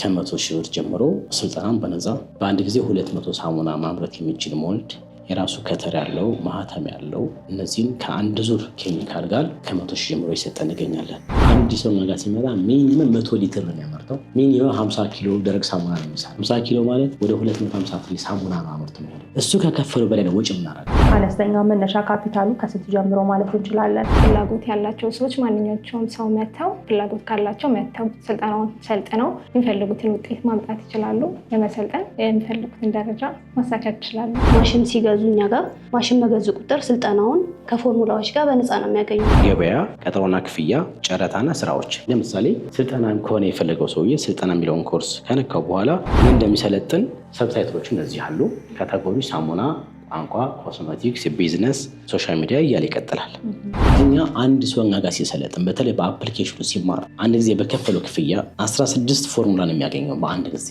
ከ100,000 ብር ጀምሮ ስልጠናን በነፃ በአንድ ጊዜ 200 ሳሙና ማምረት የሚችል ሞልድ የራሱ ከተር ያለው ማህተም ያለው እነዚህን ከአንድ ዙር ኬሚካል ጋር ከ100,000 ጀምሮ ይሰጠን ይገኛለን። አንድ ሰው ጋር ሲመጣ ሚኒመም 100 ሊትር ነው የሚያመርተው። ሚኒመም 50 ኪሎ ደረቅ ሳሙና ነው የሚሰራው። 50 ኪሎ ማለት ወደ 250 ፍሬ ሳሙና ነው አምርቶ የሚሆነው። እሱ ከከፈሉ በላይ ነው ወጪ የምናደርገው። አነስተኛ መነሻ ካፒታሉ ከስንት ጀምሮ ማለት እንችላለን? ፍላጎት ያላቸው ሰዎች ማንኛቸውም ሰው መተው ፍላጎት ካላቸው መተው ስልጠናውን ሰልጥነው የሚፈልጉትን ውጤት ማምጣት ይችላሉ። ለመሰልጠን የሚፈልጉትን ደረጃ ማሳካት ይችላሉ። ማሽን ሲገዙ እኛ ጋር ማሽን በገዙ ቁጥር ስልጠናውን ከፎርሙላዎች ጋር በነፃ ነው የሚያገኙ። ገበያ፣ ቀጠሮና ክፍያ፣ ጨረታና ስራዎች። ለምሳሌ ስልጠናን ከሆነ የፈለገው ሰውዬ ስልጠና የሚለውን ኮርስ ከነካው በኋላ ምን እንደሚሰለጥን ሰብታይትሎቹ እነዚህ አሉ። ካቴጎሪ ሳሙና፣ ቋንቋ፣ ኮስሜቲክስ፣ ቢዝነስ፣ ሶሻል ሚዲያ እያለ ይቀጥላል። እኛ አንድ ሰው ጋር ሲሰለጥን በተለይ በአፕሊኬሽኑ ሲማር አንድ ጊዜ በከፈለው ክፍያ 16 ፎርሙላ ነው የሚያገኘው በአንድ ጊዜ።